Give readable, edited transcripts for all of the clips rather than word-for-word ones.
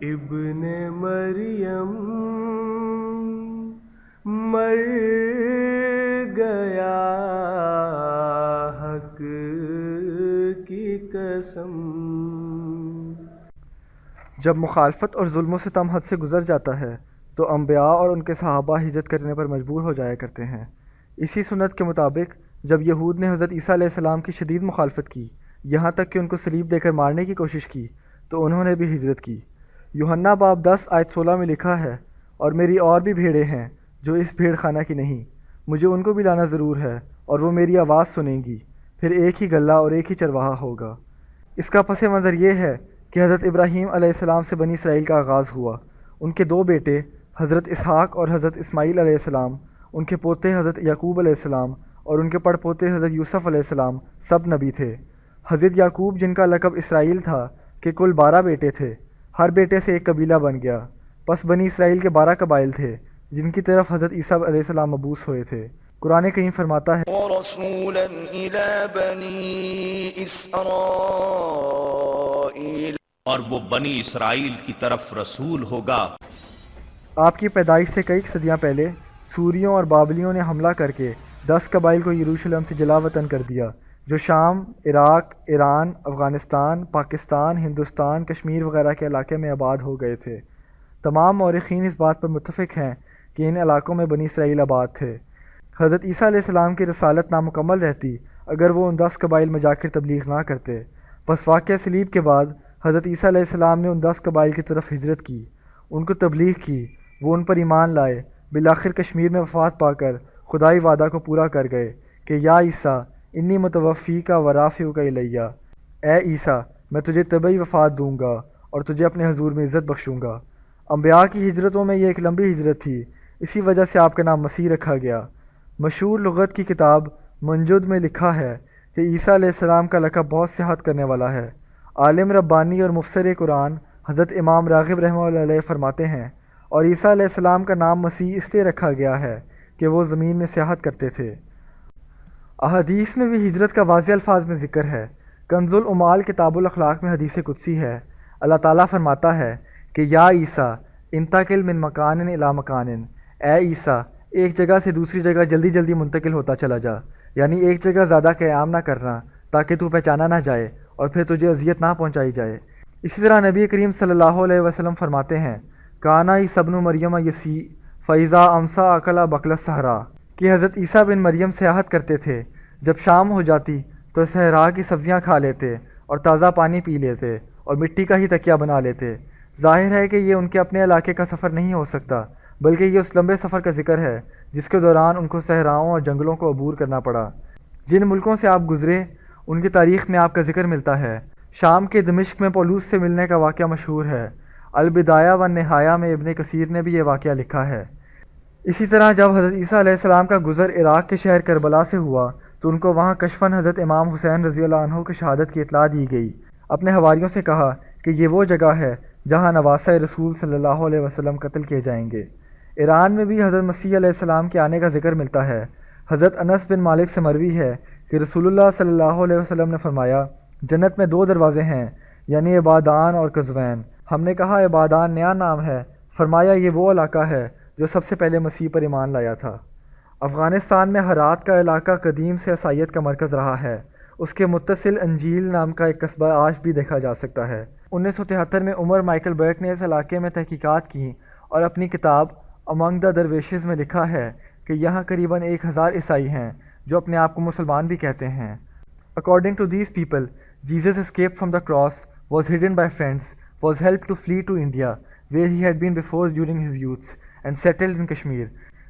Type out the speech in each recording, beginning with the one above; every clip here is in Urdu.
ابن مریم مر گیا حق کی قسم۔ جب مخالفت اور ظلم و ستم حد سے گزر جاتا ہے تو انبیاء اور ان کے صحابہ ہجرت کرنے پر مجبور ہو جایا کرتے ہیں۔ اسی سنت کے مطابق جب یہود نے حضرت عیسیٰ علیہ السلام کی شدید مخالفت کی، یہاں تک کہ ان کو صلیب دے کر مارنے کی کوشش کی، تو انہوں نے بھی ہجرت کی۔ یوحنا باب 10 آیت 16 میں لکھا ہے، اور میری اور بھی بھیڑیں ہیں جو اس بھیڑ خانہ کی نہیں، مجھے ان کو بھی لانا ضرور ہے، اور وہ میری آواز سنیں گی، پھر ایک ہی گلہ اور ایک ہی چرواہا ہوگا۔ اس کا پس منظر یہ ہے کہ حضرت ابراہیم علیہ السلام سے بنی اسرائیل کا آغاز ہوا۔ ان کے دو بیٹے حضرت اسحاق اور حضرت اسماعیل علیہ السلام، ان کے پوتے حضرت یعقوب علیہ السلام اور ان کے پڑ پوتے حضرت یوسف علیہ السلام سب نبی تھے۔ حضرت یعقوب جن کا لقب اسرائیل تھا کہ کل 12 بیٹے تھے، ہر بیٹے سے ایک قبیلہ بن گیا، پس بنی اسرائیل کے 12 قبائل تھے جن کی طرف حضرت عیسیٰ علیہ السلام مبعوث ہوئے تھے۔ قرآن کریم فرماتا ہے وَرَسُولًا إِلَى بَنِي إِسْرَائِيلَ، اور وہ بنی اسرائیل کی طرف رسول ہوگا۔ آپ کی پیدائش سے کئی صدیاں پہلے سوریوں اور بابلیوں نے حملہ کر کے 10 قبائل کو یروشلم سے جلا وطن کر دیا، جو شام، عراق، ایران، افغانستان، پاکستان، ہندوستان، کشمیر وغیرہ کے علاقے میں آباد ہو گئے تھے۔ تمام مورخین اس بات پر متفق ہیں کہ ان علاقوں میں بنی اسرائیل آباد تھے۔ حضرت عیسیٰ علیہ السلام کی رسالت نامکمل رہتی اگر وہ ان 10 قبائل میں جا کر تبلیغ نہ کرتے۔ پس واقعہ صلیب کے بعد حضرت عیسیٰ علیہ السلام نے ان 10 قبائل کی طرف ہجرت کی، ان کو تبلیغ کی، وہ ان پر ایمان لائے، بالآخر کشمیر میں وفات پا کر خدائی وعدہ کو پورا کر گئے کہ یا عیسیٰ انی متوفیک و رافعک الیہ، اے عیسیٰ میں تجھے طبعی وفات دوں گا اور تجھے اپنے حضور میں عزت بخشوں گا۔ انبیاء کی ہجرتوں میں یہ ایک لمبی ہجرت تھی، اسی وجہ سے آپ کا نام مسیح رکھا گیا۔ مشہور لغت کی کتاب منجد میں لکھا ہے کہ عیسیٰ علیہ السلام کا لقب بہت صحت کرنے والا ہے۔ عالم ربانی اور مفسر قرآن حضرت امام راغب رحمہ اللہ علیہ فرماتے ہیں، اور عیسیٰ علیہ السلام کا نام مسیح اس لیے رکھا گیا ہے کہ وہ زمین میں سیاحت کرتے تھے۔ احادیث میں بھی ہجرت کا واضح الفاظ میں ذکر ہے۔ کنز العمال کتاب الاخلاق میں حدیث قدسی ہے، اللہ تعالیٰ فرماتا ہے کہ یا عیسیٰ انتقل من مکان الی مکان، اے عیسیٰ ایک جگہ سے دوسری جگہ جلدی جلدی منتقل ہوتا چلا جا، یعنی ایک جگہ زیادہ قیام نہ کرنا تاکہ تو پہچانا نہ جائے اور پھر تجھے اذیت نہ پہنچائی جائے۔ اسی طرح نبی کریم صلی اللہ علیہ وسلم فرماتے ہیں، کانا عیسیٰ ابن مریم یسی فیضا امسا اکلا بکل الصحرا، کہ حضرت عیسیٰ بن مریم سیاحت کرتے تھے، جب شام ہو جاتی تو صحرا کی سبزیاں کھا لیتے اور تازہ پانی پی لیتے اور مٹی کا ہی تکیہ بنا لیتے۔ ظاہر ہے کہ یہ ان کے اپنے علاقے کا سفر نہیں ہو سکتا، بلکہ یہ اس لمبے سفر کا ذکر ہے جس کے دوران ان کو صحراؤں اور جنگلوں کو عبور کرنا پڑا۔ جن ملکوں سے آپ گزرے ان کی تاریخ میں آپ کا ذکر ملتا ہے۔ شام کے دمشق میں پولوس سے ملنے کا واقعہ مشہور ہے۔ البدایہ و نہایہ میں ابن کثیر نے بھی یہ واقعہ لکھا ہے۔ اسی طرح جب حضرت عیسیٰ علیہ السلام کا گزر عراق کے شہر کربلا سے ہوا تو ان کو وہاں کشفاً حضرت امام حسین رضی اللہ عنہ کی شہادت کی اطلاع دی گئی۔ اپنے حواریوں سے کہا کہ یہ وہ جگہ ہے جہاں نواسہ رسول صلی اللہ علیہ وسلم قتل کیے جائیں گے۔ ایران میں بھی حضرت مسیح علیہ السلام کے آنے کا ذکر ملتا ہے۔ حضرت انس بن مالک سے مروی ہے کہ رسول اللہ صلی اللہ علیہ وسلم نے فرمایا، جنت میں 2 دروازے ہیں، یعنی عبادان اور قزوین۔ ہم نے کہا عبادان نیا نام ہے؟ فرمایا یہ وہ علاقہ ہے جو سب سے پہلے مسیح پر ایمان لایا تھا۔ افغانستان میں ہرات کا علاقہ قدیم سے عیسائیت کا مرکز رہا ہے۔ اس کے متصل انجیل نام کا ایک قصبہ آج بھی دیکھا جا سکتا ہے۔ 1973 میں عمر مائیکل برک نے اس علاقے میں تحقیقات کی اور اپنی کتاب امنگ دا درویشز میں لکھا ہے کہ یہاں قریباً 1000 عیسائی ہیں جو اپنے آپ کو مسلمان بھی کہتے ہیں۔ According to these people, Jesus escaped from the cross, was hidden by friends, was helped to flee to India, where he had been before during his youth, and settled in Kashmir,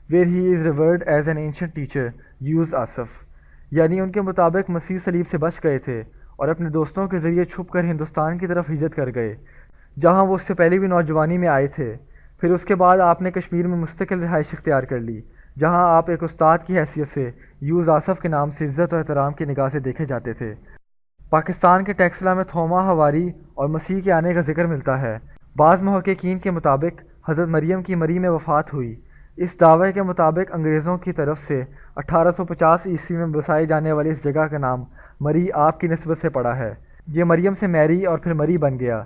where he is revered as an ancient teacher, Yus Asaf۔ یعنی ان کے مطابق مسیح صلیب سے بچ گئے تھے اور اپنے دوستوں کے ذریعے چھپ کر ہندوستان کی طرف ہجرت کر گئے، جہاں وہ اس سے پہلے بھی نوجوانی میں آئے تھے۔ پھر اس کے بعد آپ نے کشمیر میں مستقل رہائش اختیار کر لی، جہاں آپ ایک استاد کی حیثیت سے یوز آصف کے نام سے عزت و احترام کی نگاہ سے دیکھے جاتے تھے۔ پاکستان کے ٹیکسلا میں تھوما ہواری اور مسیح کے آنے کا ذکر ملتا ہے۔ بعض محققین کے مطابق حضرت مریم کی مری میں وفات ہوئی۔ اس دعوے کے مطابق انگریزوں کی طرف سے 1850 عیسوی میں بسائی جانے والی اس جگہ کا نام مری آپ کی نسبت سے پڑا ہے۔ یہ مریم سے میری اور پھر مری بن گیا۔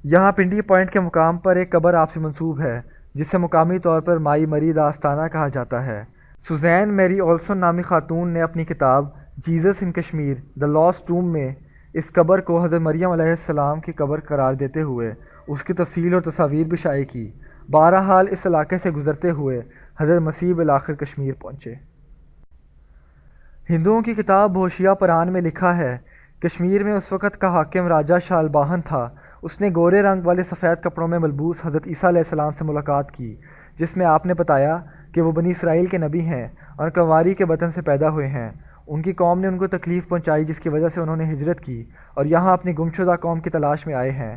یہاں پنڈی پوائنٹ کے مقام پر ایک قبر آپ سے منسوب ہے جسے مقامی طور پر مائی مری دا آستانہ کہا جاتا ہے۔ سوزین میری اولسن نامی خاتون نے اپنی کتاب Jesus in Kashmir the last Tom میں اس قبر کو حضرت مریم علیہ السلام کی قبر قرار دیتے ہوئے اس کی تفصیل اور تصاویر بھی شائع کی۔ بہرحال اس علاقے سے گزرتے ہوئے حضرت مسیح بالآخر کشمیر پہنچے۔ ہندوؤں کی کتاب بھوشیا پران میں لکھا ہے، کشمیر میں اس وقت کا حاکم راجہ شالباہن تھا۔ اس نے گورے رنگ والے سفید کپڑوں میں ملبوس حضرت عیسیٰ علیہ السلام سے ملاقات کی، جس میں آپ نے بتایا کہ وہ بنی اسرائیل کے نبی ہیں اور کنواری کے بطن سے پیدا ہوئے ہیں۔ ان کی قوم نے ان کو تکلیف پہنچائی جس کی وجہ سے انہوں نے ہجرت کی اور یہاں اپنی گمشدہ قوم کی تلاش میں آئے ہیں۔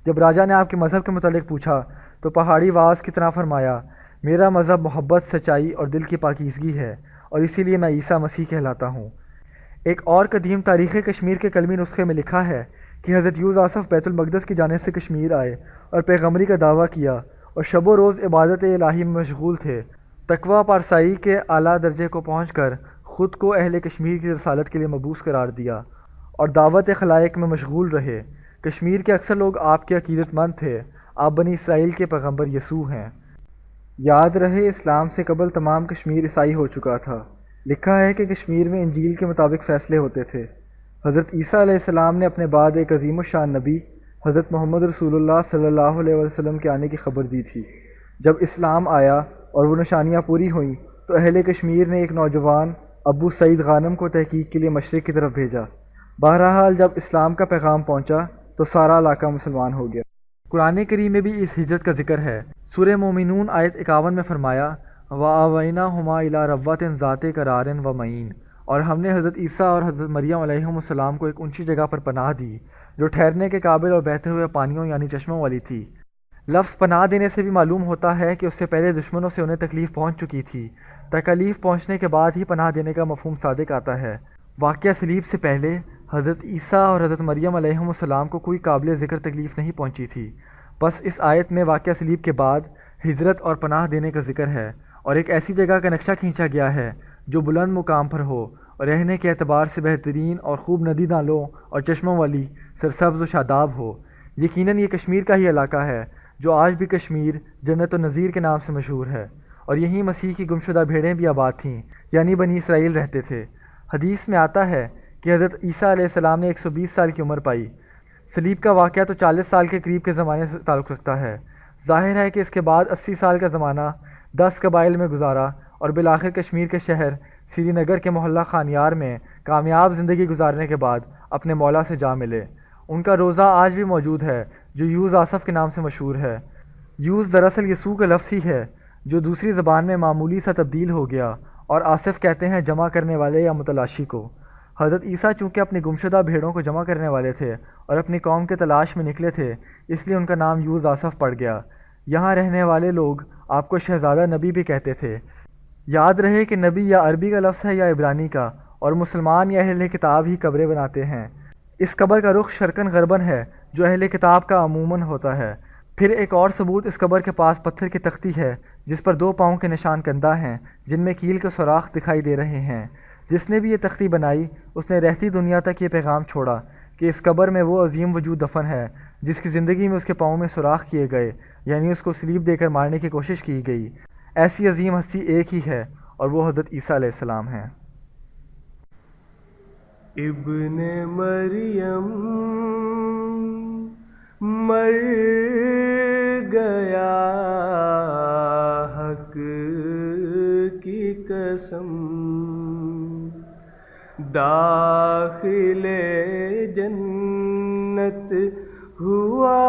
جب راجہ نے آپ کے مذہب کے متعلق پوچھا تو پہاڑی واز کی طرح فرمایا، میرا مذہب محبت، سچائی اور دل کی پاکیزگی ہے اور اسی لیے میں عیسیٰ مسیح کہلاتا ہوں۔ ایک اور قدیم تاریخ کشمیر کے قلمی نسخے میں لکھا ہے کہ حضرت یوسف بیت المقدس کی جانب سے کشمیر آئے اور پیغمبری کا دعویٰ کیا اور شب و روز عبادت الہی میں مشغول تھے۔ تقویٰ پارسائی کے اعلیٰ درجے کو پہنچ کر خود کو اہل کشمیر کی رسالت کے لیے مبعوث قرار دیا اور دعوت خلائق میں مشغول رہے۔ کشمیر کے اکثر لوگ آپ کے عقیدت مند تھے۔ آپ بنی اسرائیل کے پیغمبر یسوع ہیں۔ یاد رہے اسلام سے قبل تمام کشمیر عیسائی ہو چکا تھا۔ لکھا ہے کہ کشمیر میں انجیل کے مطابق فیصلے ہوتے تھے۔ حضرت عیسیٰ علیہ السلام نے اپنے بعد ایک عظیم الشان نبی حضرت محمد رسول اللہ صلی اللہ علیہ وسلم کے آنے کی خبر دی تھی۔ جب اسلام آیا اور وہ نشانیاں پوری ہوئیں تو اہل کشمیر نے ایک نوجوان ابو سعید غانم کو تحقیق کے لیے مشرق کی طرف بھیجا۔ بہرحال جب اسلام کا پیغام پہنچا تو سارا علاقہ مسلمان ہو گیا۔ قرآن کریم میں بھی اس ہجرت کا ذکر ہے۔ سورہ مومنون آیت 51 میں فرمایا، وَآوَيْنَاهُمَا إِلَىٰ رَبْوَةٍ ذَاتِ قَرَارٍ وَمَعِينٍ، اور ہم نے حضرت عیسیٰ اور حضرت مریم علیہ السلام کو ایک اونچی جگہ پر پناہ دی جو ٹھہرنے کے قابل اور بہتے ہوئے پانیوں یعنی چشموں والی تھی۔ لفظ پناہ دینے سے بھی معلوم ہوتا ہے کہ اس سے پہلے دشمنوں سے انہیں تکلیف پہنچ چکی تھی۔ تکلیف پہنچنے کے بعد ہی پناہ دینے کا مفہوم صادق آتا ہے۔ واقعہ صلیب سے پہلے حضرت عیسیٰ اور حضرت مریم علیہ السلام کو کوئی قابل ذکر تکلیف نہیں پہنچی تھی۔ بس اس آیت میں واقعہ صلیب کے بعد ہجرت اور پناہ دینے کا ذکر ہے اور ایک ایسی جگہ کا نقشہ کھینچا گیا ہے جو بلند مقام پر ہو اور رہنے کے اعتبار سے بہترین اور خوب ندی نالوں اور چشموں والی سرسبز و شاداب ہو۔ یقیناً یہ کشمیر کا ہی علاقہ ہے جو آج بھی کشمیر جنت النظیر کے نام سے مشہور ہے، اور یہیں مسیح کی گمشدہ بھیڑیں بھی آباد تھیں، یعنی بنی اسرائیل رہتے تھے۔ حدیث میں آتا ہے کہ حضرت عیسیٰ علیہ السلام نے 120 سال کی عمر پائی۔ صلیب کا واقعہ تو 40 سال کے قریب کے زمانے سے تعلق رکھتا ہے۔ ظاہر ہے کہ اس کے بعد 80 سال کا زمانہ 10 قبائل میں گزارا اور بالآخر کشمیر کے شہر سری نگر کے محلہ خانیار میں کامیاب زندگی گزارنے کے بعد اپنے مولا سے جا ملے۔ ان کا روضہ آج بھی موجود ہے جو یوز آصف کے نام سے مشہور ہے۔ یوز دراصل یسوع کا لفظ ہی ہے جو دوسری زبان میں معمولی سا تبدیل ہو گیا، اور آصف کہتے ہیں جمع کرنے والے یا متلاشی کو۔ حضرت عیسیٰ چونکہ اپنی گمشدہ بھیڑوں کو جمع کرنے والے تھے اور اپنی قوم کے تلاش میں نکلے تھے، اس لیے ان کا نام یوز آصف پڑ گیا۔ یہاں رہنے والے لوگ آپ کو شہزادہ نبی بھی کہتے تھے۔ یاد رہے کہ نبی یا عربی کا لفظ ہے یا عبرانی کا، اور مسلمان یا اہل کتاب ہی قبریں بناتے ہیں۔ اس قبر کا رخ شرقاً غرباً ہے جو اہل کتاب کا عموماً ہوتا ہے۔ پھر ایک اور ثبوت اس قبر کے پاس پتھر کی تختی ہے جس پر 2 پاؤں کے نشان کندہ ہیں جن میں کیل کے سوراخ دکھائی دے رہے ہیں۔ جس نے بھی یہ تختی بنائی اس نے رہتی دنیا تک یہ پیغام چھوڑا کہ اس قبر میں وہ عظیم وجود دفن ہے جس کی زندگی میں اس کے پاؤں میں سوراخ کیے گئے، یعنی اس کو صلیب دے کر مارنے کی کوشش کی گئی۔ ایسی عظیم ہستی ایک ہی ہے اور وہ حضرت عیسیٰ علیہ السلام ہیں۔ ابن مریم مر گیا حق کی قسم، داخل جنت ہوا